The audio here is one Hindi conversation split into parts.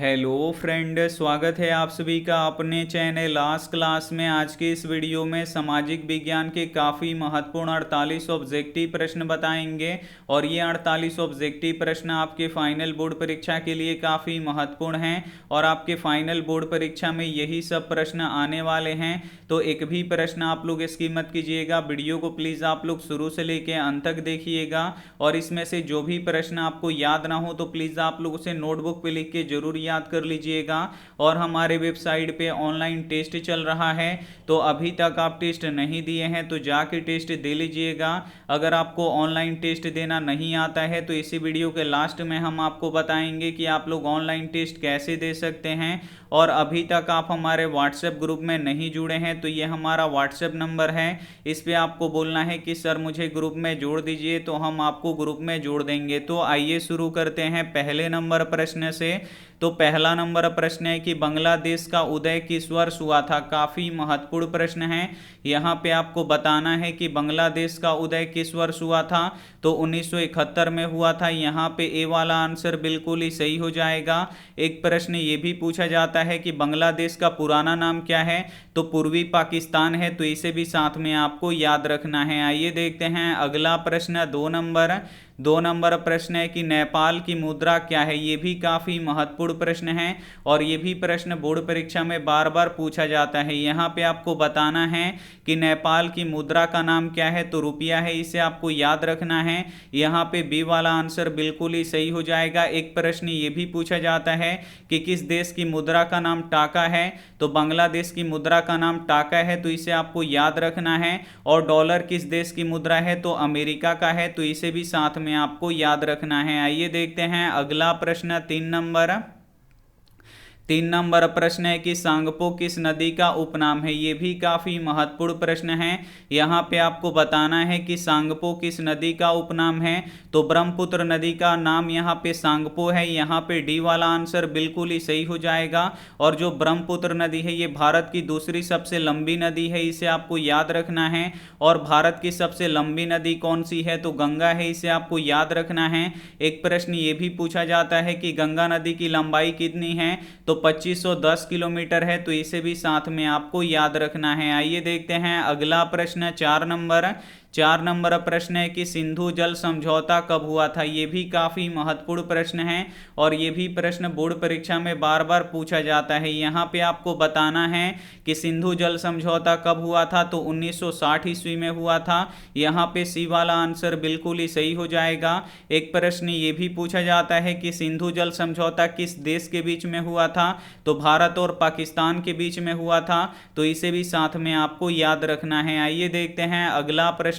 हेलो फ्रेंड, स्वागत है आप सभी का अपने चैनल लास्ट क्लास में। आज के इस वीडियो में सामाजिक विज्ञान के काफ़ी महत्वपूर्ण 48 ऑब्जेक्टिव प्रश्न बताएंगे और ये 48 ऑब्जेक्टिव प्रश्न आपके फाइनल बोर्ड परीक्षा के लिए काफ़ी महत्वपूर्ण हैं और आपके फाइनल बोर्ड परीक्षा में यही सब प्रश्न आने वाले हैं। तो एक भी प्रश्न आप लोग स्किप मत कीजिएगा, वीडियो को प्लीज़ आप लोग शुरू से लेकर अंत तक देखिएगा और इसमें से जो भी प्रश्न आपको याद ना हो तो प्लीज़ आप लोग उसे नोटबुक पे लिख के जरूर याद कर लीजिएगा। और हमारे वेबसाइट पे ऑनलाइन टेस्ट चल रहा है, तो अभी तक आप टेस्ट नहीं दिए हैं तो जाके टेस्ट दे लीजिएगा। अगर आपको ऑनलाइन टेस्ट देना नहीं आता है तो इसी वीडियो के लास्ट में हम आपको बताएंगे कि आप लोग ऑनलाइन टेस्ट कैसे दे सकते हैं। और अभी तक आप हमारे व्हाट्सएप ग्रुप में नहीं जुड़े हैं तो ये हमारा व्हाट्सएप नंबर है, इस पे आपको बोलना है कि सर मुझे ग्रुप में जोड़ दीजिए, तो हम आपको ग्रुप में जोड़ देंगे। तो आइए शुरू करते हैं पहले नंबर प्रश्न से। तो पहला नंबर प्रश्न है कि बांग्लादेश का उदय किस वर्ष हुआ था। काफ़ी महत्वपूर्ण प्रश्न है। यहाँ पे आपको बताना है कि बांग्लादेश का उदय किस वर्ष हुआ था, तो 1971 में हुआ था। यहाँ पे ए वाला आंसर बिल्कुल ही सही हो जाएगा। एक प्रश्न ये भी पूछा जाता है कि बांग्लादेश का पुराना नाम क्या है, तो पूर्वी पाकिस्तान है, तो इसे भी साथ में आपको याद रखना है। आइए देखते हैं अगला प्रश्न, दो नंबर प्रश्न है कि नेपाल की मुद्रा क्या है। ये भी काफ़ी महत्वपूर्ण प्रश्न है और ये भी प्रश्न बोर्ड परीक्षा में बार बार पूछा जाता है। यहाँ पे आपको बताना है कि नेपाल की मुद्रा का नाम क्या है, तो रुपया है, इसे आपको याद रखना है। यहाँ पे बी वाला आंसर बिल्कुल ही सही हो जाएगा। एक प्रश्न ये भी पूछा जाता है कि किस देश की मुद्रा का नाम टाका है, तो बांग्लादेश की मुद्रा का नाम टाका है, तो इसे आपको याद रखना है। और डॉलर किस देश की मुद्रा है, तो अमेरिका का है, तो इसे भी साथ में आपको याद रखना है। आइए देखते हैं अगला प्रश्न, तीन नंबर प्रश्न है कि सांगपो किस नदी का उपनाम है। ये भी काफी महत्वपूर्ण प्रश्न है। यहाँ पे आपको बताना है कि सांगपो किस नदी का उपनाम है, तो ब्रह्मपुत्र नदी का नाम यहाँ पे सांगपो है। यहाँ पे डी वाला आंसर बिल्कुल ही सही हो जाएगा। और जो ब्रह्मपुत्र नदी है ये भारत की दूसरी सबसे लंबी नदी है, इसे आपको याद रखना है। और भारत की सबसे लंबी नदी कौन सी है, तो गंगा है, इसे आपको याद रखना है। एक प्रश्न ये भी पूछा जाता है कि गंगा नदी की लंबाई कितनी है, तो 2510 किलोमीटर है, तो इसे भी साथ में आपको याद रखना है। आइए देखते हैं अगला प्रश्न, चार नंबर प्रश्न है कि सिंधु जल समझौता कब हुआ था। ये भी काफी महत्वपूर्ण प्रश्न है और ये भी प्रश्न बोर्ड परीक्षा में बार बार पूछा जाता है। यहाँ पे आपको बताना है कि सिंधु जल समझौता कब हुआ था, तो 1960 ईस्वी में हुआ था। यहाँ पे सी वाला आंसर बिल्कुल ही सही हो जाएगा। एक प्रश्न ये भी पूछा जाता है कि सिंधु जल समझौता किस देश के बीच में हुआ था, तो भारत और पाकिस्तान के बीच में हुआ था, तो इसे भी साथ में आपको याद रखना है। आइए देखते हैं अगला प्रश्न,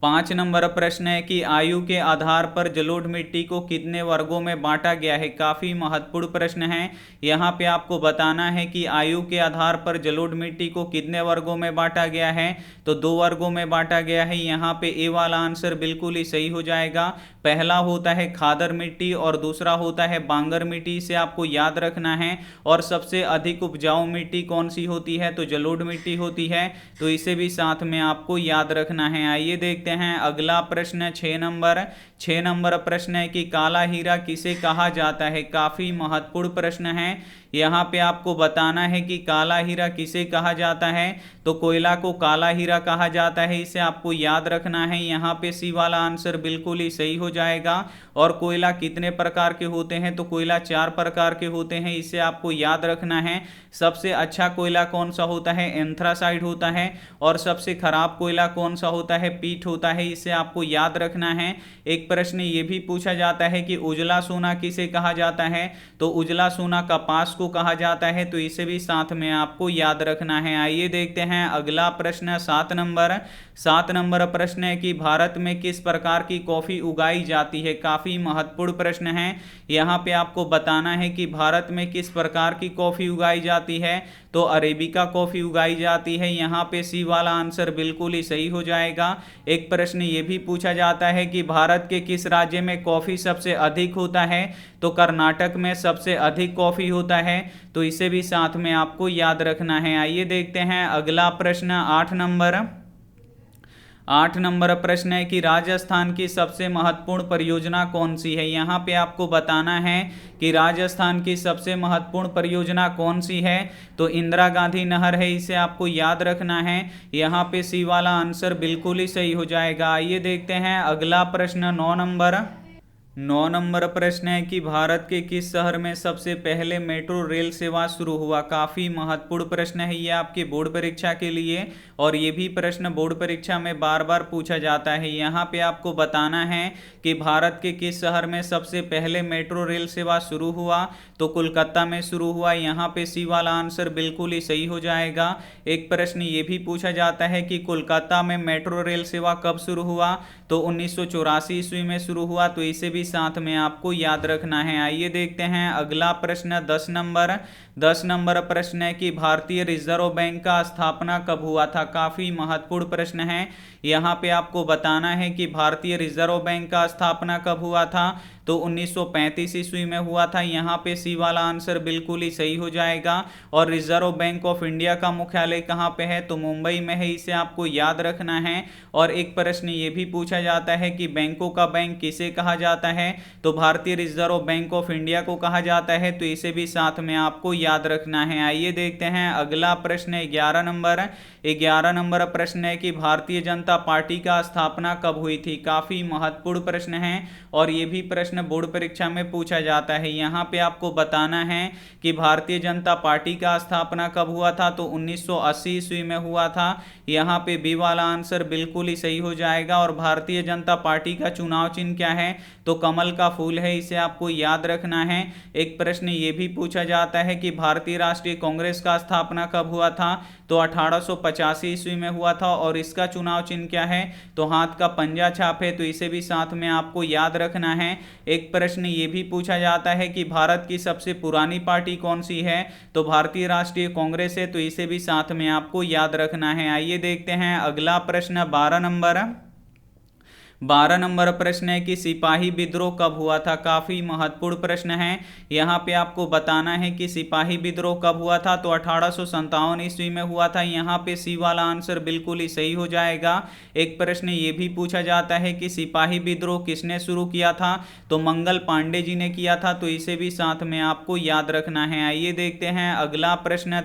पाँच नंबर प्रश्न है कि आयु के आधार पर जलोढ़ मिट्टी को कितने वर्गों में बांटा गया है। काफी महत्वपूर्ण प्रश्न है। यहाँ पे आपको बताना है कि आयु के आधार पर जलोढ़ मिट्टी को कितने वर्गों में बांटा गया है, तो 2 वर्गों में बांटा गया है। यहाँ पे ए वाला आंसर बिल्कुल ही सही हो जाएगा। पहला होता है खादर मिट्टी और दूसरा होता है बांगर मिट्टी, इसे आपको याद रखना है। और सबसे अधिक उपजाऊ मिट्टी कौन सी होती है, तो जलोढ़ मिट्टी होती है, तो इसे भी साथ में आपको याद रखना है। आइए देखते हैं अगला प्रश्न, 6 नंबर प्रश्न है कि काला हीरा किसे कहा जाता है। काफी महत्वपूर्ण प्रश्न है। यहाँ पे आपको बताना है कि काला हीरा किसे कहा जाता है, तो कोयला को काला हीरा कहा जाता है, इसे आपको याद रखना है। यहाँ पे सी वाला आंसर बिल्कुल ही सही हो जाएगा। और कोयला कितने प्रकार के होते हैं, तो कोयला 4 प्रकार के होते हैं, इसे आपको याद रखना है। सबसे अच्छा कोयला कौन सा होता है, एंथ्रासाइड होता है। और सबसे खराब कोयला कौन सा होता है, पीट होता है, इसे आपको याद रखना है। एक प्रश्न ये भी पूछा जाता है कि उजला सोना किसे कहा जाता है, तो उजला सोना कपास को कहा जाता है, तो इसे भी साथ में आपको याद रखना है। आइए देखते हैं अगला प्रश्न, 7 नंबर प्रश्न है कि भारत में किस प्रकार की कॉफी उगाई जाती है। काफी महत्वपूर्ण प्रश्न है। यहाँ पे आपको बताना है कि भारत में किस प्रकार की कॉफी उगाई जाती है, तो अरेबिका कॉफी उगाई जाती है। यहाँ पे सी वाला आंसर बिल्कुल ही सही हो जाएगा। एक प्रश्न ये भी पूछा जाता है कि भारत के किस राज्य में कॉफी सबसे अधिक होता है, तो कर्नाटक में सबसे अधिक कॉफी होता है, तो इसे भी साथ में आपको याद रखना है। आइए देखते हैं अगला प्रश्न, 8 नंबर प्रश्न है कि राजस्थान की सबसे महत्वपूर्ण परियोजना कौन सी है। यहाँ पे आपको बताना है कि राजस्थान की सबसे महत्वपूर्ण परियोजना कौन सी है। तो इंदिरा गांधी नहर है, इसे आपको याद रखना है। यहाँ पे सी वाला आंसर बिल्कुल ही सही हो जाएगा। आइए देखते हैं अगला प्रश्न 9 नंबर प्रश्न है कि भारत के किस शहर में सबसे पहले मेट्रो रेल सेवा शुरू हुआ। काफी महत्वपूर्ण प्रश्न है ये आपके बोर्ड परीक्षा के लिए, और ये भी प्रश्न बोर्ड परीक्षा में बार बार पूछा जाता है। यहाँ पे आपको बताना है कि भारत के किस शहर में सबसे पहले मेट्रो रेल सेवा शुरू हुआ। तो कोलकाता में शुरू हुआ। यहाँ पे सी वाला आंसर बिल्कुल ही सही हो जाएगा। एक प्रश्न ये भी पूछा जाता है कि कोलकाता में मेट्रो रेल सेवा कब शुरू हुआ। तो 1984 ईस्वी में शुरू हुआ। तो इसे भी साथ में आपको याद रखना है। आइए देखते हैं अगला प्रश्न 10 नंबर प्रश्न है कि भारतीय रिजर्व बैंक का स्थापना कब हुआ था। काफी महत्वपूर्ण प्रश्न है। यहाँ पे आपको बताना है कि भारतीय रिजर्व बैंक का स्थापना कब हुआ था। तो 1935 ईस्वी में हुआ था। यहाँ पे सी वाला आंसर बिल्कुल ही सही हो जाएगा। और रिजर्व बैंक ऑफ इंडिया का मुख्यालय कहाँ पे है। तो मुंबई में है, इसे आपको याद रखना है। और एक प्रश्न ये भी पूछा जाता है कि बैंकों का बैंक किसे कहा जाता है। तो भारतीय रिजर्व बैंक ऑफ इंडिया को कहा जाता है। तो इसे भी साथ में आपको याद रखना है। आइए देखते हैं अगला प्रश्न 11 नंबर प्रश्न है कि भारतीय जनता पार्टी का स्थापना कब हुई थी। काफी महत्वपूर्ण प्रश्न है, और ये भी प्रश्न बोर्ड परीक्षा में पूछा जाता है। यहाँ पे आपको बताना है कि भारतीय जनता पार्टी का स्थापना कब हुआ था। तो 1980 ईस्वी में हुआ था। यहाँ पे बी वाला आंसर बिल्कुल ही सही हो जाएगा। और भारतीय जनता पार्टी का चुनाव चिन्ह क्या है। तो कमल का फूल है, इसे आपको याद रखना है। एक प्रश्न ये भी पूछा जाता है कि भारतीय राष्ट्रीय कांग्रेस का स्थापना कब हुआ था। तो 1885 ईस्वी में हुआ था। और इसका चुनाव चिन्ह क्या है। तो हाथ का पंजा छाप है। तो इसे भी साथ में आपको याद रखना है। एक प्रश्न ये भी पूछा जाता है कि भारत की सबसे पुरानी पार्टी कौन सी है। तो भारतीय राष्ट्रीय कांग्रेस है। तो इसे भी साथ में आपको याद रखना है। आइए देखते हैं अगला प्रश्न 12 नंबर प्रश्न है कि सिपाही विद्रोह कब हुआ था। काफी महत्वपूर्ण प्रश्न है। यहाँ पे आपको बताना है कि सिपाही विद्रोह कब हुआ था। तो 1857 ईस्वी में हुआ था। यहाँ पे सी वाला आंसर बिल्कुल ही सही हो जाएगा। एक प्रश्न ये भी पूछा जाता है कि सिपाही विद्रोह किसने शुरू किया था। तो मंगल पांडे जी ने किया था। तो इसे भी साथ में आपको याद रखना है। आइए देखते हैं अगला प्रश्न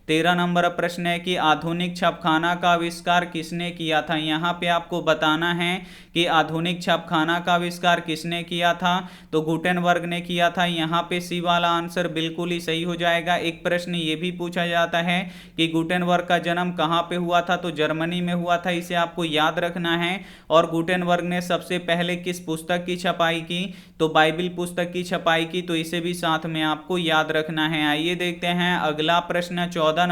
13 नंबर प्रश्न है कि आधुनिक छापखाना का आविष्कार किसने किया था। यहाँ पे आपको बताना है कि आधुनिक छापखाना का आविष्कार किसने किया था। तो गुटेनबर्ग ने किया था। यहाँ पे सी वाला आंसर बिल्कुल ही सही हो जाएगा। एक प्रश्न ये भी पूछा जाता है कि गुटेनबर्ग का जन्म कहाँ पे हुआ था। तो जर्मनी में हुआ था, इसे आपको याद रखना है। और गुटेनबर्ग ने सबसे पहले किस पुस्तक की छपाई की। तो बाइबिल पुस्तक की छपाई की। तो इसे भी साथ में आपको याद रखना है। आइए देखते हैं अगला प्रश्न 14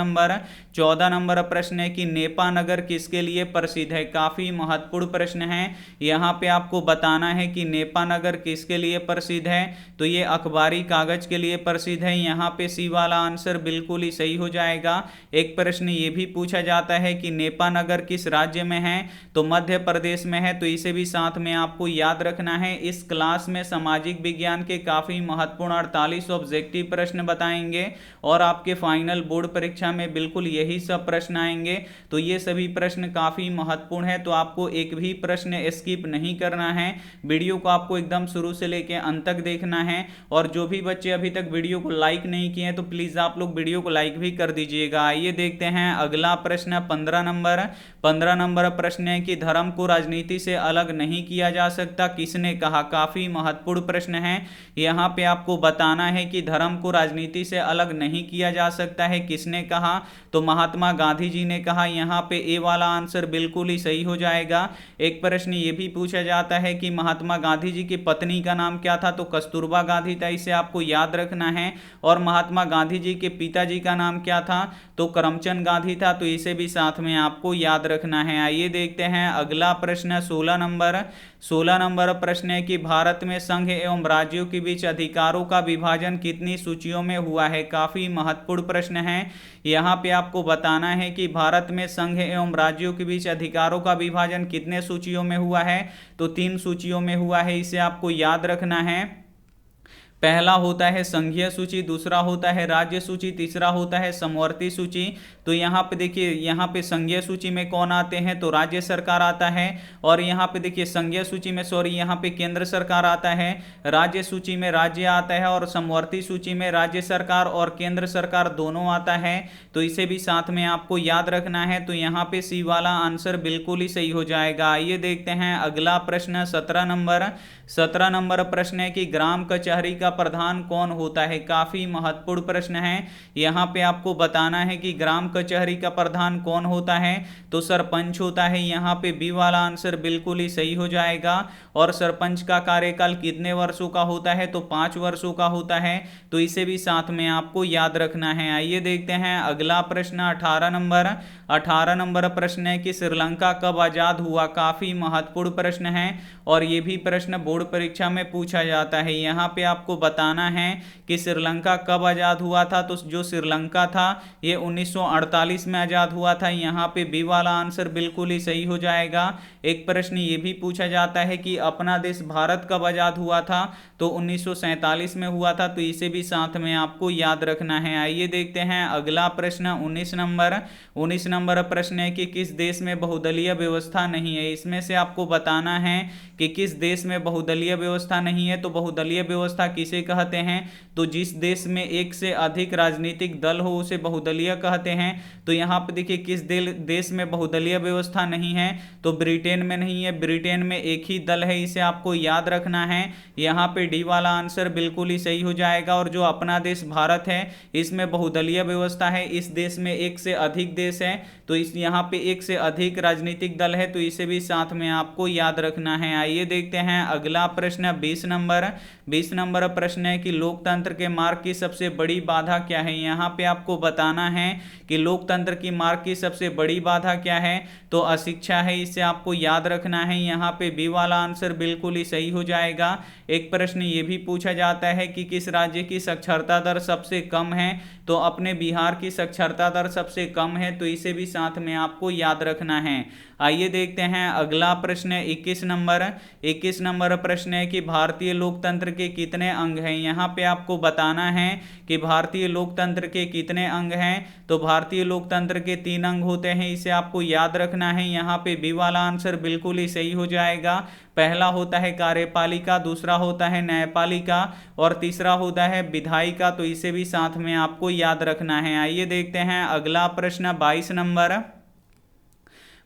नंबर प्रश्न है कि नेपा नगर किसके लिए प्रसिद्ध है। काफी महत्वपूर्ण प्रश्न है। यहाँ पे आपको बताना है कि नेपा नगर किसके लिए प्रसिद्ध है। तो ये अखबारी कागज के लिए प्रसिद्ध है। यहाँ पे सी वाला आंसर बिल्कुल ही सही हो जाएगा। एक प्रश्न ये भी पूछा जाता है कि नेपा नगर किस राज्य में है। तो मध्य प्रदेश में है। तो इसे भी साथ में आपको याद रखना है। इस क्लास में सामाजिक विज्ञान के काफी महत्वपूर्ण 48 ऑब्जेक्टिव प्रश्न बताएंगे, और आपके फाइनल बोर्ड परीक्षा में बिल्कुल यही सब प्रश्न आएंगे। तो ये सभी प्रश्न काफी महत्वपूर्ण है। तो आपको एक भी प्रश्न स्किप नहीं करना है। वीडियो को आपको एकदम शुरू से लेकर अंत तक देखना है। और जो भी बच्चे अभी तक वीडियो को लाइक नहीं किए हैं तो प्लीज आप लोग वीडियो को लाइक भी कर दीजिएगा। आइए देखते हैं अगला प्रश्न 15 नंबर प्रश्न है कि धर्म को राजनीति से अलग नहीं किया जा सकता, किसने कहा। काफी महत्वपूर्ण प्रश्न है। यहाँ पे आपको बताना है कि धर्म को राजनीति से अलग नहीं किया जा सकता है, किसने कहा। तो महात्मा गांधी जी ने कहा। यहाँ पे ए वाला आंसर बिल्कुल ही सही हो जाएगा। एक प्रश्न ये भी पूछा जाता है कि महात्मा गांधी जी की पत्नी का नाम क्या था। तो कस्तूरबा गांधी था, इसे आपको याद रखना है। और महात्मा गांधी जी के पिताजी का नाम क्या था। तो करमचंद गांधी था। तो इसे भी साथ में आपको याद रखना है। आइए देखते हैं अगला प्रश्न 16 नंबर प्रश्न है कि भारत में संघ एवं राज्यों के बीच अधिकारों का विभाजन कितनी सूचियों में हुआ है। काफी महत्वपूर्ण प्रश्न है। यहाँ पे आपको बताना है कि भारत में संघ एवं राज्यों के बीच अधिकारों का विभाजन कितने सूचियों में हुआ है। तो 3 सूचियों में हुआ है, इसे आपको याद रखना है। पहला होता है संघीय सूची, दूसरा होता है राज्य सूची, तीसरा होता है समवर्ती सूची। तो यहाँ पे देखिए, यहाँ पे संघीय सूची में कौन आते हैं, तो राज्य सरकार आता है। और यहाँ पे देखिए संघीय सूची में, सॉरी, यहाँ पे केंद्र सरकार आता है। राज्य सूची में राज्य आता है और समवर्ती सूची में राज्य सरकार और केंद्र सरकार दोनों आता है। तो इसे भी साथ में आपको याद रखना है। तो यहाँ पे सी वाला आंसर बिल्कुल ही सही हो जाएगा। आइए देखते हैं अगला प्रश्न 17 नंबर प्रश्न है कि ग्राम कचहरी का प्रधान कौन होता है। काफी महत्वपूर्ण प्रश्न है। यहाँ पे आपको बताना है कि ग्राम कचहरी का प्रधान कौन होता है, तो सरपंच होता है। यहाँ पे बी वाला आंसर बिल्कुल ही सही हो जाएगा। और सरपंच का कार्यकाल कितने वर्षों का होता है, तो 5 वर्षों का होता है। तो इसे भी साथ में आपको याद रखना है। आइए देखते हैं अगला प्रश्न 18 नंबर प्रश्न है कि श्रीलंका कब आजाद हुआ। काफी महत्वपूर्ण प्रश्न है और ये भी प्रश्न बोर्ड परीक्षा में पूछा जाता है। यहाँ पे आपको बताना है कि श्रीलंका कब आजाद हुआ था। तो जो श्रीलंका था ये 1948 में आजाद हुआ था। यहाँ पे बी वाला आंसर बिल्कुल ही सही हो जाएगा। एक प्रश्न ये भी पूछा जाता है कि अपना देश भारत कब आजाद हुआ था, तो 1947 में हुआ था। तो इसे भी साथ में आपको याद रखना है। आइए देखते हैं अगला प्रश्न 19 नंबर प्रश्न है कि किस देश में बहुदलीय व्यवस्था नहीं है। इसमें से आपको बताना है कि किस देश में बहुदलीय व्यवस्था नहीं है। तो बहुदलीय व्यवस्था किसे कहते हैं, तो जिस देश में एक से अधिक राजनीतिक दल हो उसे बहुदलीय कहते हैं। तो यहाँ पे देखिए किस देश में बहुदलीय व्यवस्था नहीं है, तो ब्रिटेन में नहीं है। ब्रिटेन में एक ही दल है, इसे आपको याद रखना है। यहाँ पे डी वाला आंसर बिल्कुल ही सही हो जाएगा। और जो अपना देश भारत है इसमें बहुदलीय व्यवस्था है। इस देश में एक से अधिक देश है, तो इस यहाँ पे एक से अधिक राजनीतिक दल है। तो इसे भी साथ में आपको याद रखना है। आइए देखते हैं अगला प्रश्न 20 नंबर प्रश्न है कि लोकतंत्र के मार्ग की सबसे बड़ी बाधा क्या है। यहाँ पे आपको बताना है कि लोकतंत्र की मार्ग की सबसे बड़ी बाधा क्या है, तो अशिक्षा है। इसे आपको याद रखना है। यहाँ पे बी वाला आंसर बिल्कुल ही सही हो जाएगा। एक प्रश्न ये भी पूछा जाता है कि किस राज्य की साक्षरता दर सबसे कम है, तो अपने बिहार की साक्षरता दर सबसे कम है। तो इसे भी साथ में आपको याद रखना है। आइए देखते हैं अगला प्रश्न 21 नंबर प्रश्न है कि भारतीय लोकतंत्र के कितने अंग हैं। यहाँ पे आपको बताना है कि भारतीय लोकतंत्र के कितने अंग हैं, तो भारतीय लोकतंत्र के 3 अंग होते हैं। इसे आपको याद रखना है। यहाँ पे बी वाला आंसर बिल्कुल ही सही हो जाएगा। पहला होता है कार्यपालिका, दूसरा होता है न्यायपालिका और तीसरा होता है विधायिका। तो इसे भी साथ में आपको याद रखना है। आइए देखते हैं अगला प्रश्न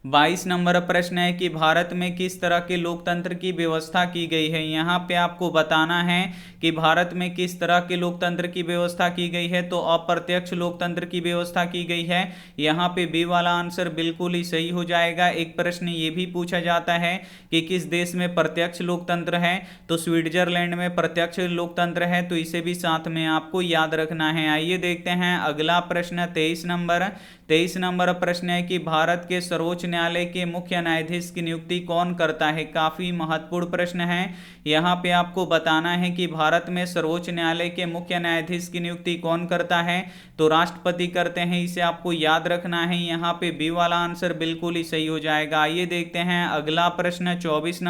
22 नंबर प्रश्न है कि भारत में किस तरह के लोकतंत्र की व्यवस्था की गई है। यहाँ पे आपको बताना है कि भारत में किस तरह के लोकतंत्र की व्यवस्था की गई है, तो अप्रत्यक्ष लोकतंत्र की व्यवस्था की गई है। यहाँ पे बी वाला आंसर बिल्कुल ही सही हो जाएगा। एक प्रश्न ये भी पूछा जाता है कि किस देश में प्रत्यक्ष लोकतंत्र है, तो स्विट्जरलैंड में प्रत्यक्ष लोकतंत्र है। तो इसे भी साथ में आपको याद रखना है। आइए देखते हैं अगला प्रश्न 23 नंबर प्रश्न है कि भारत के सर्वोच्च न्यायालय के मुख्य न्यायाधीश की नियुक्ति कौन करता है। काफी महत्वपूर्ण प्रश्न है। यहाँ पे आपको बताना है कि भारत में सर्वोच्च न्यायालय के मुख्य न्यायाधीश की नियुक्ति कौन करता है, तो राष्ट्रपति करते हैं। इसे आपको याद रखना है। यहाँ पे बी वाला आंसर बिल्कुल ही सही हो जाएगा। आइए देखते हैं अगला प्रश्न 24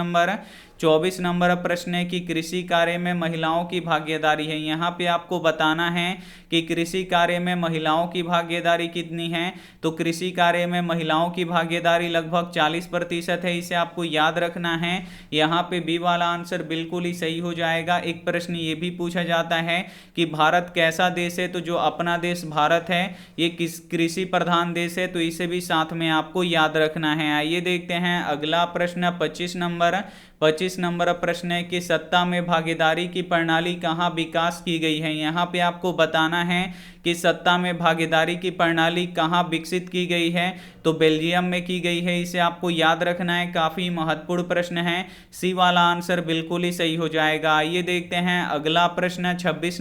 नंबर प्रश्न है कि कृषि कार्य में महिलाओं की भागीदारी है। यहाँ पे आपको बताना है कि कृषि कार्य में महिलाओं की भागीदारी कितनी है, तो कृषि कार्य में महिलाओं की भागीदारी लगभग 40% है। इसे आपको याद रखना है। यहाँ पे बी वाला आंसर बिल्कुल ही सही हो जाएगा। एक प्रश्न ये भी पूछा जाता है कि भारत कैसा देश है, तो जो अपना देश भारत है ये किस कृषि प्रधान देश है। तो इसे भी साथ में आपको याद रखना है। आइए देखते हैं अगला प्रश्न 25 नंबर प्रश्न है कि सत्ता में भागीदारी की प्रणाली कहाँ विकास की गई है। यहाँ पे आपको बताना है कि सत्ता में भागीदारी की प्रणाली कहाँ विकसित की गई है, तो बेल्जियम में की गई है। इसे आपको याद रखना है। काफी महत्वपूर्ण प्रश्न है। सी वाला आंसर बिल्कुल ही सही हो जाएगा। आइए देखते हैं अगला प्रश्न 26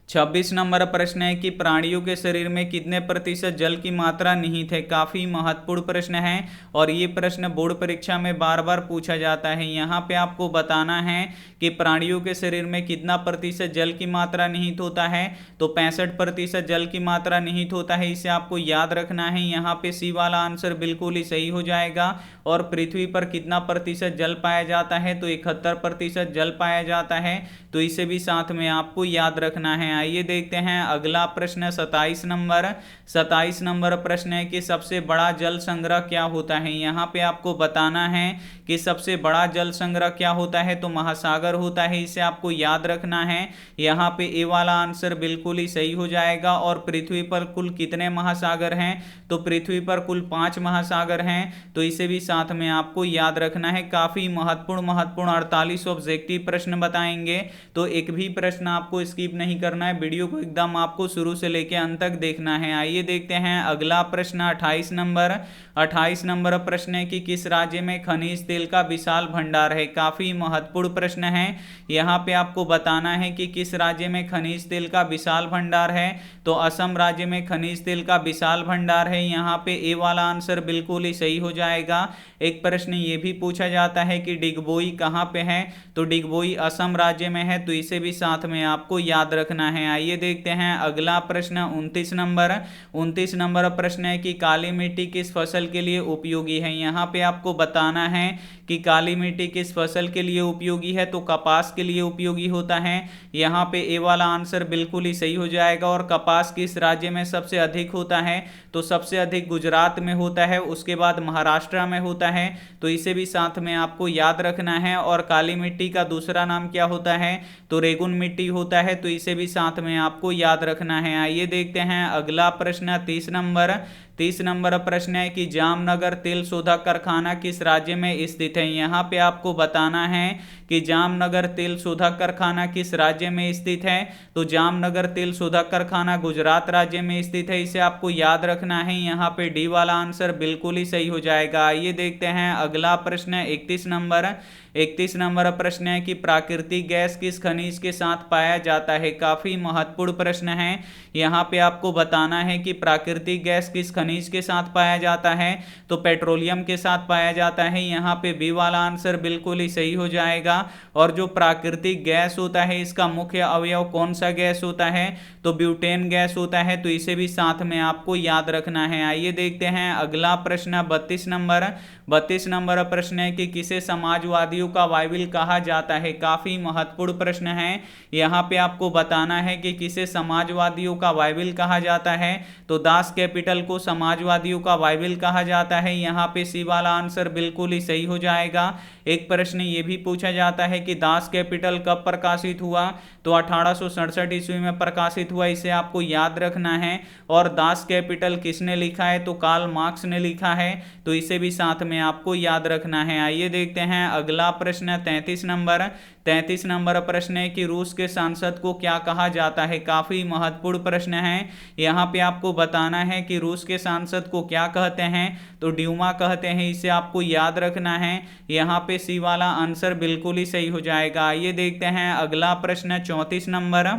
26 नंबर प्रश्न है कि प्राणियों के शरीर में कितने प्रतिशत जल की मात्रा निहित है। काफी महत्वपूर्ण प्रश्न है और ये प्रश्न बोर्ड परीक्षा में बार बार पूछा जाता है। यहाँ पे आपको बताना है कि प्राणियों के शरीर में कितना प्रतिशत जल की मात्रा निहित होता है। तो 65% जल की मात्रा निहित होता है, इसे आपको याद रखना है। यहाँ पे सी वाला आंसर बिल्कुल ही सही हो जाएगा। और पृथ्वी पर कितना प्रतिशत जल पाया जाता है, तो 71% जल पाया जाता है, तो इसे भी साथ में आपको याद रखना है। आइए देखते हैं अगला प्रश्न 27 नंबर। 27 नंबर प्रश्न है कि सबसे बड़ा जल संग्रह क्या होता है। यहाँ पे आपको बताना है कि सबसे बड़ा जल संग्रह क्या होता है, तो महासागर होता है, इसे आपको याद रखना है। यहाँ पे ए वाला आंसर बिल्कुल ही सही हो जाएगा। और पृथ्वी पर कुल कितने महासागर हैं, तो पृथ्वी पर कुल 5 महासागर हैं, तो इसे भी साथ में आपको याद रखना है। काफी महत्वपूर्ण 48 ऑब्जेक्टिव प्रश्न बताएंगे, तो एक भी प्रश्न आपको स्किप नहीं करना है, वीडियो को एकदम आपको शुरू से लेकर अंत तक देखना है। आइए देखते हैं अगला प्रश्न 28 नंबर। 28 नंबर प्रश्न है कि किस राज्य में खनिज तेल का विशाल भंडार है। काफी महत्वपूर्ण प्रश्न है। यहाँ पे आपको बताना है कि किस राज्य में खनिज तेल का विशाल भंडार है, तो असम राज्य में खनिज तेल का विशाल भंडार है। यहाँ पे ए वाला आंसर बिल्कुल ही सही हो जाएगा। एक प्रश्न ये भी पूछा जाता है कि डिगबोई कहाँ पे है, तो डिगबोई असम राज्य में है, तो इसे भी साथ में आपको याद रखना है। आइए देखते हैं अगला प्रश्न 29 नंबर। 29 नंबर प्रश्न है कि काली मिट्टी किस फसल के लिए उपयोगी है। यहाँ पे आपको बताना है कि काली मिट्टी किस फसल के लिए उपयोगी है, तो कपास के लिए उपयोगी होता है। यहाँ पे ए वाला आंसर बिल्कुल ही सही हो जाएगा। और कपास किस राज्य में सबसे अधिक होता है, तो सबसे अधिक गुजरात में होता है, उसके बाद महाराष्ट्र में होता है, तो इसे भी साथ में आपको याद रखना है। और काली मिट्टी का दूसरा नाम क्या होता है, तो रेगुन मिट्टी होता है, तो इसे भी साथ में आपको याद रखना है। आइए देखते हैं अगला प्रश्न 30 नंबर। 30 नंबर प्रश्न है कि जामनगर तेल शोधक कारखाना किस राज्य में स्थित है। यहाँ पे आपको बताना है कि जामनगर तेल शोधक कारखाना किस राज्य में स्थित है, तो जामनगर तेल शोधक कारखाना गुजरात राज्य में स्थित है, इसे आपको याद रखना है। यहाँ पे डी वाला आंसर बिल्कुल ही सही हो जाएगा। आइए देखते हैं अगला प्रश्न 31 नंबर। 31 नंबर प्रश्न है कि प्राकृतिक गैस किस खनिज के साथ पाया जाता है। काफी महत्वपूर्ण प्रश्न है। यहाँ पे आपको बताना है कि प्राकृतिक गैस किस खनिज के साथ पाया जाता है, तो पेट्रोलियम के साथ पाया जाता है। यहाँ पे बी वाला आंसर बिल्कुल ही सही हो जाएगा। और जो प्राकृतिक गैस होता है, इसका मुख्य अवयव कौन सा गैस होता है, तो ब्यूटेन गैस होता है, तो इसे भी साथ में आपको याद रखना है। आइए देखते हैं अगला प्रश्न 32 नंबर। 32 नंबर प्रश्न है कि किसे समाजवादियों का बाइबिल कहा जाता है। काफी महत्वपूर्ण प्रश्न है। यहाँ पे आपको बताना है कि किसे समाजवादियों का बाइबिल कहा जाता है, तो दास कैपिटल को समाजवादियों का बाइबिल कहा जाता है। यहाँ पे सी वाला आंसर बिल्कुल ही सही हो जाएगा। एक प्रश्न ये भी पूछा जाता है कि दास कैपिटल कब प्रकाशित हुआ, तो 1867 ईस्वी में प्रकाशित हुआ, इसे आपको याद रखना है। और दास कैपिटल किसने लिखा है, तो कार्ल मार्क्स ने लिखा है, तो इसे भी साथ में आपको याद रखना है। आइए देखते हैं अगला प्रश्न 33 नंबर। 33 नंबर प्रश्न है कि रूस के सांसद को क्या कहा जाता है। काफी महत्वपूर्ण प्रश्न है। यहाँ पे आपको बताना है कि रूस के सांसद को क्या कहते हैं, तो ड्यूमा कहते हैं, इसे आपको याद रखना है। यहाँ पे सी वाला आंसर बिल्कुल ही सही हो जाएगा। आइए देखते हैं अगला प्रश्न 34 नंबर।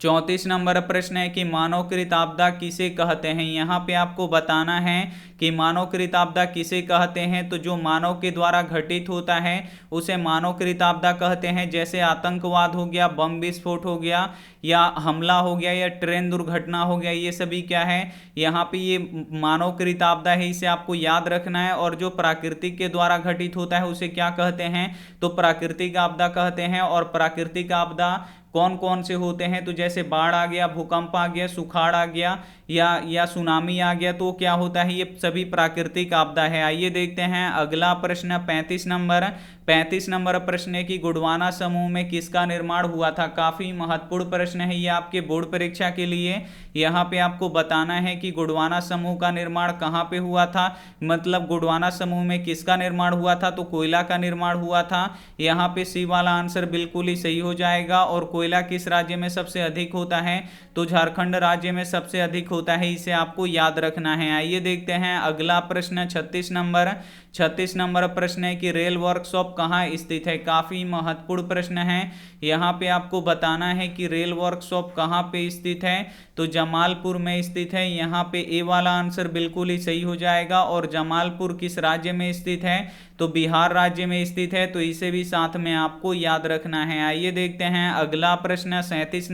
34 नंबर प्रश्न है कि मानवकृत आपदा किसे कहते हैं। यहाँ पे आपको बताना है कि मानवकृत आपदा किसे कहते हैं, तो जो मानव के द्वारा घटित होता है उसे मानवकृत आपदा कहते हैं। जैसे आतंकवाद हो गया, बम विस्फोट हो गया, या हमला हो गया, या ट्रेन दुर्घटना हो गया, ये सभी क्या है, यहाँ पे ये मानवकृत आपदा है, इसे आपको याद रखना है। और जो प्राकृतिक के द्वारा घटित होता है उसे क्या कहते हैं, तो प्राकृतिक आपदा कहते हैं। और प्राकृतिक आपदा कौन कौन से होते हैं, तो जैसे बाढ़ आ गया, भूकंप आ गया, सुखाड़ आ गया, या सुनामी आ गया, तो क्या होता है, ये सभी प्राकृतिक आपदा है। आइए देखते हैं अगला प्रश्न 35 नंबर। 35 नंबर प्रश्न है कि गोंडवाना समूह में किसका निर्माण हुआ था। काफी महत्वपूर्ण प्रश्न है ये आपके बोर्ड परीक्षा के लिए। यहाँ पे आपको बताना है कि गोंडवाना समूह का निर्माण कहाँ पे हुआ था, मतलब गोंडवाना समूह में किसका निर्माण हुआ था, तो कोयला का निर्माण हुआ था। यहाँ पे सी वाला आंसर बिल्कुल ही सही हो जाएगा। और कोयला किस राज्य में सबसे अधिक होता है, तो झारखंड राज्य में सबसे अधिक होता है, इसे आपको याद रखना है। आइए देखते हैं अगला प्रश्न 36 नंबर। 36 नंबर प्रश्न है कि रेल वर्कशॉप कहाँ स्थित है। काफी महत्वपूर्ण प्रश्न है। यहाँ पे आपको बताना है कि रेल वर्कशॉप कहाँ पे स्थित है, तो जमालपुर में स्थित है। यहाँ पे ए वाला आंसर बिल्कुल ही सही हो जाएगा। और जमालपुर किस राज्य में स्थित है, तो बिहार राज्य में स्थित है, तो इसे भी साथ में आपको याद रखना है। आइए देखते हैं अगला प्रश्न 37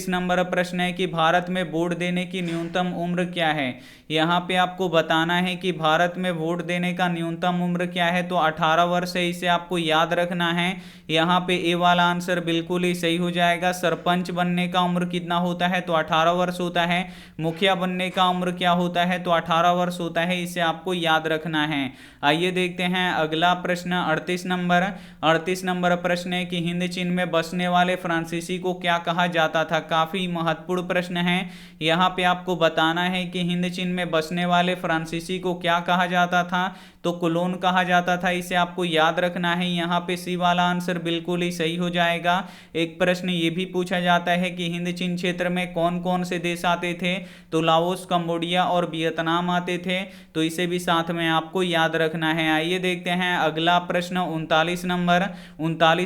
नंबर प्रश्न है कि भारत में वोट देने की न्यूनतम उम्र क्या है। यहाँ पे आपको बताना है कि भारत में वोट देने का न्यूनतम उम्र क्या है, तो 18 वर्ष है, इसे आपको याद रखना है। यहाँ पे ए वाला आंसर बिल्कुल ही सही हो जाएगा। सरपंच बनने का उम्र कितना होता है, तो 18 वर्ष होता है। मुखिया बनने का उम्र क्या होता है, तो 18 वर्ष होता है, इसे आपको याद रखना है। आइए देखते हैं अगला प्रश्न 38 नंबर प्रश्न है कि हिंद चीन में बसने वाले फ्रांसीसी को क्या कहा जाता था। काफी महत्वपूर्ण प्रश्न है। यहाँ पे आपको बताना है कि हिंद चीन में बसने वाले फ्रांसीसी को क्या कहा जाता था, तो कोलोन कहा जाता था, इसे आपको याद रखना है। यहाँ पे सी वाला आंसर बिल्कुल ही सही हो जाएगा। एक प्रश्न ये भी पूछा जाता है कि हिंद चीन क्षेत्र में कौन कौन से देश आते थे, तो लाओस, कंबोडिया और वियतनाम आते थे, तो इसे भी साथ में आपको याद रखना है। आइए देखते हैं अगला प्रश्न 39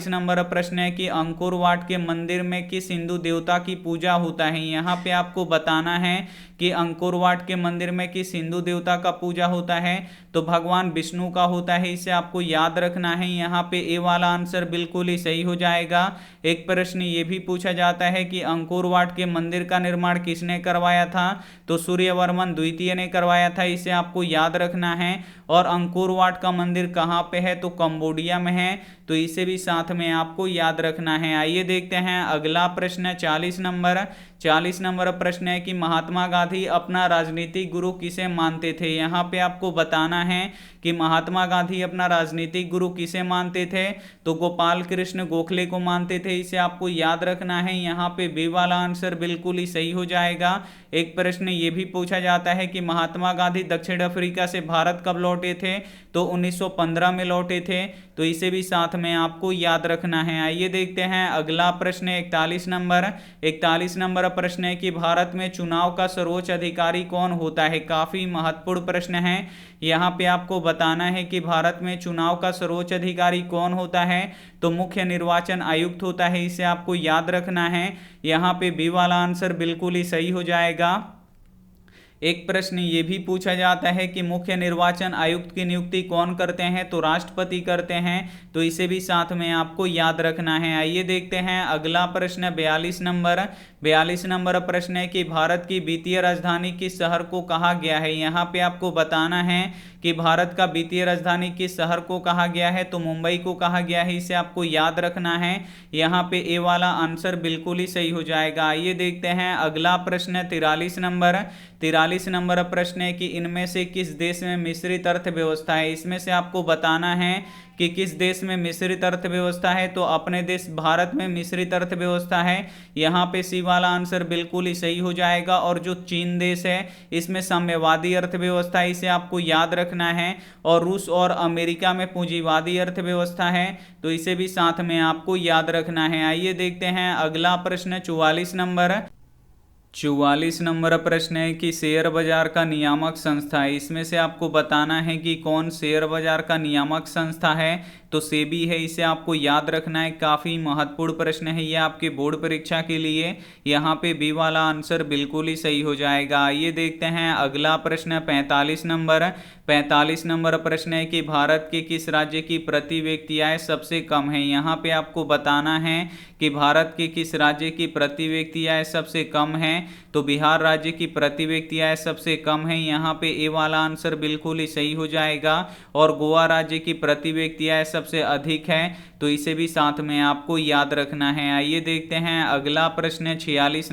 नंबर प्रश्न है कि अंकोर वाट के मंदिर में किस हिंदू देवता की पूजा होता है। यहाँ पे आपको बताना है कि अंकोर वाट के मंदिर में किस हिंदू देवता का पूजा होता है, तो भगवान विष्णु का होता है, इसे आपको याद रखना है। यहाँ पे ए वाला आंसर बिल्कुल ही सही हो जाएगा। एक प्रश्न ये भी पूछा जाता है कि अंकोर वाट के मंदिर का निर्माण किसने करवाया था, तो सूर्यवर्मन द्वितीय ने करवाया था, इसे आपको याद रखना है। और अंकोर वाट का मंदिर कहाँ पे है, तो कंबोडिया में है, तो इसे भी साथ में आपको याद रखना है। आइए देखते हैं अगला प्रश्न 40 नंबर प्रश्न है कि महात्मा गांधी अपना राजनीतिक गुरु किसे मानते थे। यहाँ पे आपको बताना है कि महात्मा गांधी अपना राजनीतिक गुरु किसे मानते थे, तो गोपाल कृष्ण गोखले को मानते थे, इसे आपको याद रखना है। यहाँ पे बी वाला आंसर बिल्कुल ही सही हो जाएगा। एक प्रश्न ये भी पूछा जाता है कि महात्मा गांधी दक्षिण अफ्रीका से भारत कब लौटे थे, तो 1915 में लौटे थे, तो इसे भी साथ में आपको याद रखना है। आइए देखते हैं अगला प्रश्न 41 नंबर प्रश्न है कि भारत में चुनाव का सर्वोच्च अधिकारी कौन होता है। काफी महत्वपूर्ण प्रश्न है। यहाँ पे आपको बताना है कि भारत में चुनाव का सर्वोच्च अधिकारी कौन होता है, तो मुख्य निर्वाचन आयुक्त होता है, इसे आपको याद रखना है। यहाँ पे बी वाला आंसर बिल्कुल ही सही हो जाएगा। एक प्रश्न ये भी पूछा जाता है कि मुख्य निर्वाचन आयुक्त की नियुक्ति कौन करते हैं, तो राष्ट्रपति करते हैं, तो इसे भी साथ में आपको याद रखना है। आइए देखते हैं अगला प्रश्न 42 नंबर प्रश्न है कि भारत की वित्तीय राजधानी किस शहर को कहा गया है। यहाँ पे आपको बताना है कि भारत का वित्तीय राजधानी किस शहर को कहा गया है, तो मुंबई को कहा गया है, इसे आपको याद रखना है। यहाँ पे ए वाला आंसर बिल्कुल ही सही हो जाएगा। आइए देखते हैं अगला प्रश्न 43 नंबर प्रश्न है कि इनमें से किस देश में मिश्रित अर्थव्यवस्था है। इसमें से आपको बताना है कि किस देश में मिश्रित अर्थव्यवस्था है, तो अपने देश भारत में मिश्रित अर्थव्यवस्था है। यहाँ पे सी वाला आंसर बिल्कुल ही सही हो जाएगा। और जो चीन देश है इसमें साम्यवादी अर्थव्यवस्था है, इसे आपको याद रखना है। और रूस और अमेरिका में पूंजीवादी अर्थव्यवस्था है, तो इसे भी साथ में आपको याद रखना है। आइए देखते हैं अगला प्रश्न 44 नंबर प्रश्न है कि शेयर बाजार का नियामक संस्था है। इसमें से आपको बताना है कि कौन शेयर बाजार का नियामक संस्था है, तो सेबी है, इसे आपको याद रखना है। काफ़ी महत्वपूर्ण प्रश्न है ये आपके बोर्ड परीक्षा के लिए। यहाँ पे बी वाला आंसर बिल्कुल ही सही हो जाएगा। आइए देखते हैं अगला प्रश्न 45 नंबर प्रश्न है कि भारत के किस राज्य की प्रति व्यक्ति आय सबसे कम है। यहाँ पे आपको बताना है कि भारत के किस राज्य की प्रति व्यक्ति आय सबसे कम है, तो बिहार राज्य की प्रति व्यक्ति आय सबसे कम है। यहाँ पे ए वाला आंसर बिल्कुल ही सही हो जाएगा। और गोवा राज्य की प्रति व्यक्ति आय सबसे अधिक है, तो इसे भी साथ में आपको याद रखना है। आइए देखते हैं अगला प्रश्न 46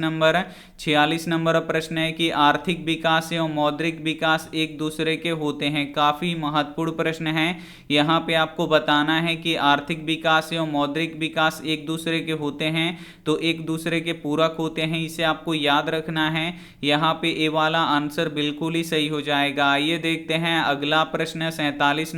नंबर प्रश्न है कि आर्थिक विकास एवं मौद्रिक विकास एक दूसरे के होते हैं। काफी महत्वपूर्ण प्रश्न है। यहाँ पे आपको बताना है कि आर्थिक विकास एवं मौद्रिक विकास एक दूसरे के होते हैं, तो एक दूसरे के पूरक होते हैं, इसे आपको याद रखना है। यहाँ पे ए वाला आंसर बिल्कुल ही सही हो जाएगा। आइए देखते हैं अगला प्रश्न 47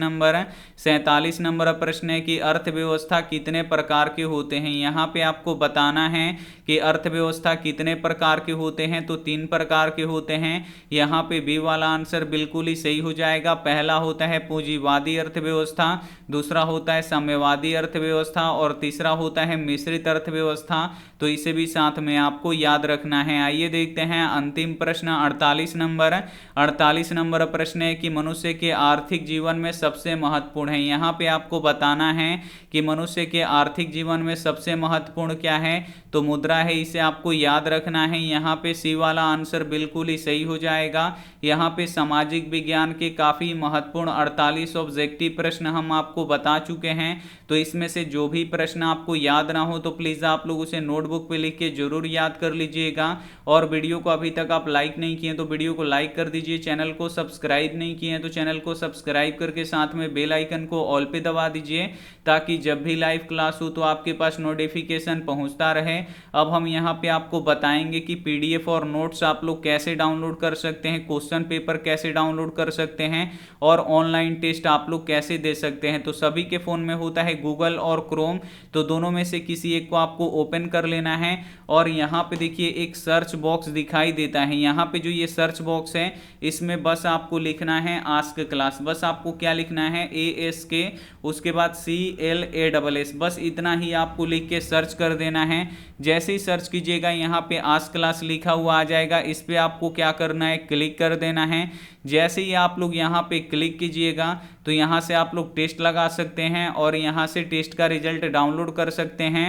नंबर प्रश्न है कि अर्थव्यवस्था कितने प्रकार के होते हैं। यहाँ पे आपको बताना है कि अर्थव्यवस्था कितने प्रकार के होते हैं, तो 3 प्रकार के होते हैं। यहाँ पे बी वाला आंसर बिल्कुल ही सही हो जाएगा। पहला होता है पूंजीवादी अर्थव्यवस्था, दूसरा होता है साम्यवादी अर्थव्यवस्था और तीसरा होता है मिश्रित अर्थव्यवस्था। तो इसे भी साथ में आपको याद रखना है। आइए देखते हैं अंतिम प्रश्न 48 नंबर। 48 नंबर प्रश्न है कि मनुष्य के आर्थिक जीवन में सबसे महत्वपूर्ण है। यहाँ पे आपको बताना है कि मनुष्य के आर्थिक जीवन में सबसे महत्वपूर्ण क्या है, तो मुद्रा है, इसे आपको याद रखना है। यहाँ पे सी वाला आंसर बिल्कुल ही सही हो जाएगा। यहाँ पे सामाजिक विज्ञान के काफी महत्वपूर्ण 48 ऑब्जेक्टिव प्रश्न हम आपको बता चुके हैं। तो इसमें से जो भी प्रश्न आपको याद ना हो तो प्लीज आप लोग उसे नोटबुक पे लिख के जरूर याद कर लीजिएगा। और वीडियो को अभी तक आप लाइक नहीं किए तो वीडियो को लाइक कर दीजिए। चैनल को सब्सक्राइब नहीं किए तो चैनल को सब्सक्राइब करके साथ में बेल आइकन को ऑल पे दबा दीजिए, ताकि जब भी लाइव क्लास हो तो आपके पास नोटिफिकेशन पहुंचता रहे। अब हम यहाँ पे आपको बताएंगे कि पीडीएफ और नोट्स आप लोग कैसे डाउनलोड कर सकते हैं, क्वेश्चन पेपर कैसे डाउनलोड कर सकते हैं और ऑनलाइन टेस्ट आप लोग कैसे दे सकते हैं। तो सभी के फोन में होता है गूगल और क्रोम, तो दोनों में से किसी एक को आपको ओपन कर लेना है। और यहाँ पे देखिए एक सर्च बॉक्स दिखाई देता है। यहाँ पे जो ये सर्च बॉक्स है इसमें बस आपको लिखना है आस्क क्लास। बस आपको क्या लिखना है, ASK, उसके बाद CLASS, बस इतना ही आपको लिख के सर्च कर देना है। जैसे ही सर्च कीजिएगा यहाँ पे आस्क क्लास लिखा हुआ आ जाएगा। इस पे आपको क्या करना है, क्लिक कर देना है। जैसे ही आप लोग यहाँ पे क्लिक कीजिएगा तो यहाँ से आप लोग टेस्ट लगा सकते हैं और यहाँ से टेस्ट का रिजल्ट डाउनलोड कर सकते हैं।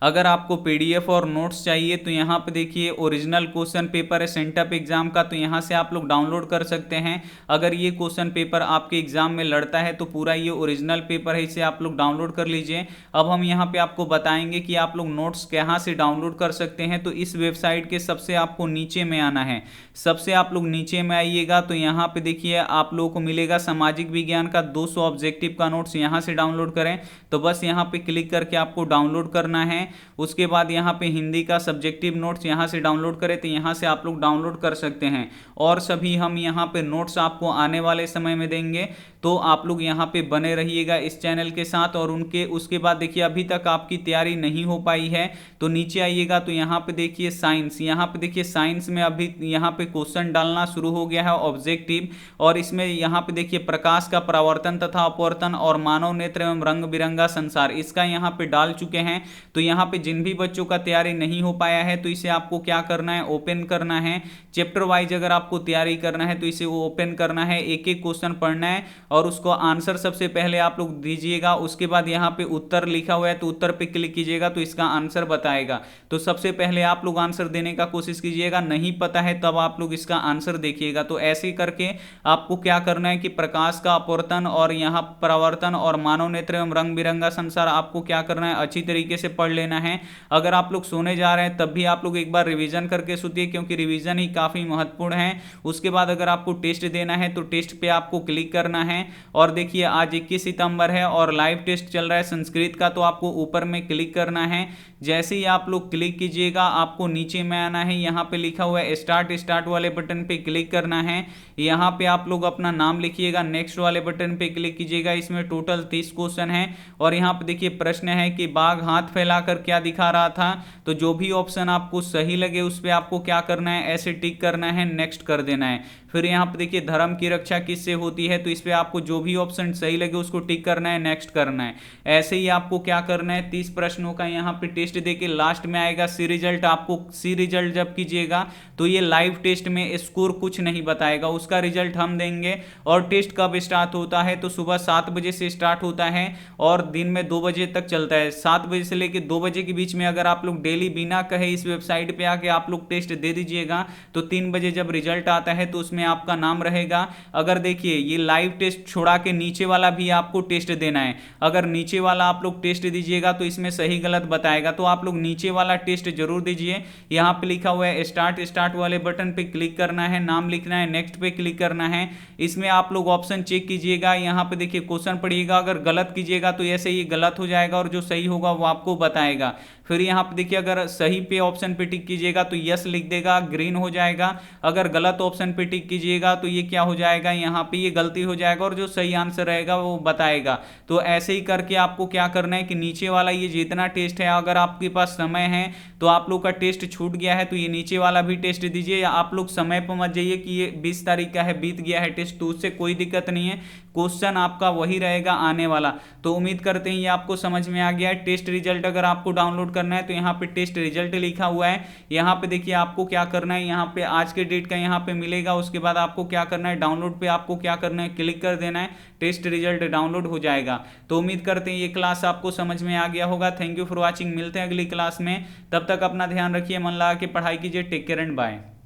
अगर आपको पीडीएफ और नोट्स चाहिए तो यहाँ पे देखिए ओरिजिनल क्वेश्चन पेपर है सेंटअप एग्जाम का, तो यहाँ से आप लोग डाउनलोड कर सकते हैं। अगर ये क्वेश्चन पेपर आपके एग्जाम में लड़ता है तो पूरा ये ओरिजिनल पेपर है, इसे आप लोग डाउनलोड कर लीजिए। अब हम यहाँ पे आपको बताएंगे कि आप लोग नोट्स कहाँ से डाउनलोड कर सकते हैं। तो इस वेबसाइट के सबसे आपको नीचे में आना है। सबसे आप लोग नीचे में आइएगा तो यहाँ पे देखिए आप लोगों को मिलेगा सामाजिक विज्ञान का 200 ऑब्जेक्टिव का नोट्स, यहाँ से डाउनलोड करें। तो बस यहाँ पे क्लिक करके आपको डाउनलोड करना है। उसके बाद यहाँ पे हिंदी का सब्जेक्टिव नोट्स यहाँ से डाउनलोड करें, तो यहाँ से आप लोग डाउनलोड कर सकते हैं। और सभी हम यहाँ पे नोट्स आपको आने वाले समय में देंगे, तो आप लोग यहाँ पे बने रहिएगा इस चैनल के साथ। और उसके बाद देखिए अभी तक आपकी तैयारी नहीं हो पाई है तो नीचे आइएगा तो यहाँ पे देखिए साइंस, यहाँ पे देखिए साइंस में अभी यहाँ पे क्वेश्चन डालना शुरू हो गया है ऑब्जेक्टिव। और इसमें यहाँ पे देखिए प्रकाश का परावर्तन तथा अपवर्तन और मानव नेत्र एवं रंग बिरंगा संसार, इसका यहाँ पे डाल चुके हैं। तो यहाँ पे जिन भी बच्चों का तैयारी नहीं हो पाया है तो इसे आपको क्या करना है, ओपन करना है। चैप्टर वाइज अगर आपको तैयारी करना है तो इसे ओपन करना है, एक एक क्वेश्चन पढ़ना है और उसको आंसर सबसे पहले आप लोग दीजिएगा। उसके बाद यहाँ पे उत्तर लिखा हुआ है तो उत्तर पे क्लिक कीजिएगा तो इसका आंसर बताएगा। तो सबसे पहले आप लोग आंसर देने का कोशिश कीजिएगा, नहीं पता है तब आप लोग इसका आंसर देखिएगा। तो ऐसे करके आपको क्या करना है कि प्रकाश का अपवर्तन और यहाँ परावर्तन और मानव नेत्र एवं रंग बिरंगा संसार आपको क्या करना है, अच्छी तरीके से पढ़ लेना है। अगर आप लोग सोने जा रहे हैं तब भी आप लोग एक बार रिवीजन करके सोचिए, क्योंकि रिवीजन ही काफी महत्वपूर्ण है। उसके बाद अगर आपको टेस्ट देना है तो टेस्ट पे आपको क्लिक करना है। और देखिए आज 21 सितंबर है और लाइव टेस्ट चल रहा है संस्कृत का, तो आपको ऊपर में क्लिक करना है। जैसे ही आप लोग क्लिक कीजिएगा आपको नीचे में आना है, यहाँ पे लिखा हुआ है स्टार्ट वाले बटन पे क्लिक करना है। यहाँ पे आप लोग अपना नाम लिखिएगा, नेक्स्ट वाले बटन पे क्लिक कीजिएगा। इसमें टोटल 30 क्वेश्चन है और यहाँ पे देखिए प्रश्न है कि बाघ हाथ फैलाकर क्या दिखा रहा था। तो जो भी ऑप्शन आपको सही लगे उस पर आपको क्या करना है, ऐसे टिक करना है, नेक्स्ट कर देना है। फिर यहाँ पे देखिए धर्म की रक्षा किससे होती है, तो इस पे आपको जो भी ऑप्शन सही लगे उसको टिक करना है, नेक्स्ट करना है। ऐसे ही आपको क्या करना है, 30 प्रश्नों का यहाँ पे टेस्ट देके लास्ट में आएगा सी रिजल्ट। आपको सी रिजल्ट जब कीजिएगा तो ये लाइव टेस्ट में स्कोर कुछ नहीं बताएगा, उसका रिजल्ट हम देंगे। और टेस्ट कब स्टार्ट होता है, तो सुबह 7 बजे से स्टार्ट होता है और दिन में 2 बजे तक चलता है। 7 बजे से लेकर 2 बजे के बीच में अगर आप लोग डेली बिना कहे इस वेबसाइट पे आके आप लोग टेस्ट दे दीजिएगा तो 3 बजे जब रिजल्ट आता है तो उसमें आपका नाम रहेगा। अगर देखिए ये लाइव टेस्ट छोड़ा के नीचे वाला भी आपको टेस्ट देना है, अगर नीचे वाला आप लोग टेस्ट दीजिएगा तो इसमें सही गलत बताएगा, तो आप लोग नीचे वाला टेस्ट जरूर दीजिए। यहाँ पे लिखा हुआ है स्टार्ट वाले बटन पे क्लिक करना है, नाम लिखना है, नेक्स्ट पे क्लिक करना है। इसमें आप लोग ऑप्शन चेक कीजिएगा, यहाँ पे देखिए क्वेश्चन पढ़िएगा, अगर गलत कीजिएगा तो ऐसे ही गलत हो जाएगा और जो सही होगा वो आपको बताएगा। फिर यहाँ पे देखिए अगर सही पे ऑप्शन पे टिक कीजिएगा तो यस लिख देगा, ग्रीन हो जाएगा। अगर गलत ऑप्शन पे टिक कीजिएगा तो ये क्या हो जाएगा, यहाँ पे ये गलती हो जाएगा और जो सही आंसर रहेगा वो बताएगा। तो ऐसे ही करके आपको क्या करना है कि नीचे वाला ये जितना टेस्ट है, अगर आपके पास समय है तो आप लोग का टेस्ट छूट गया है तो ये नीचे वाला भी टेस्ट दीजिए। या आप लोग समय पर मत जाइए कि ये 20 तारीख का है, बीत गया है टेस्ट, तो उससे कोई दिक्कत नहीं है, क्वेश्चन आपका वही रहेगा आने वाला। तो उम्मीद करते हैं ये आपको समझ में आ गया है। टेस्ट रिजल्ट अगर आपको डाउनलोड करना है तो यहाँ पे टेस्ट रिजल्ट लिखा हुआ है, यहाँ पे देखिए आपको क्या करना है, यहाँ पे आज के डेट का यहाँ पे मिलेगा। उसके बाद आपको क्या करना है, डाउनलोड पे आपको क्या करना है, क्लिक कर देना है, टेस्ट रिजल्ट डाउनलोड हो जाएगा। तो उम्मीद करते हैं ये क्लास आपको समझ में आ गया होगा। थैंक यू फॉर वॉचिंग, मिलते हैं अगली क्लास में। तब तक अपना ध्यान रखिए, मन लगा के पढ़ाई कीजिए। Take care and bye.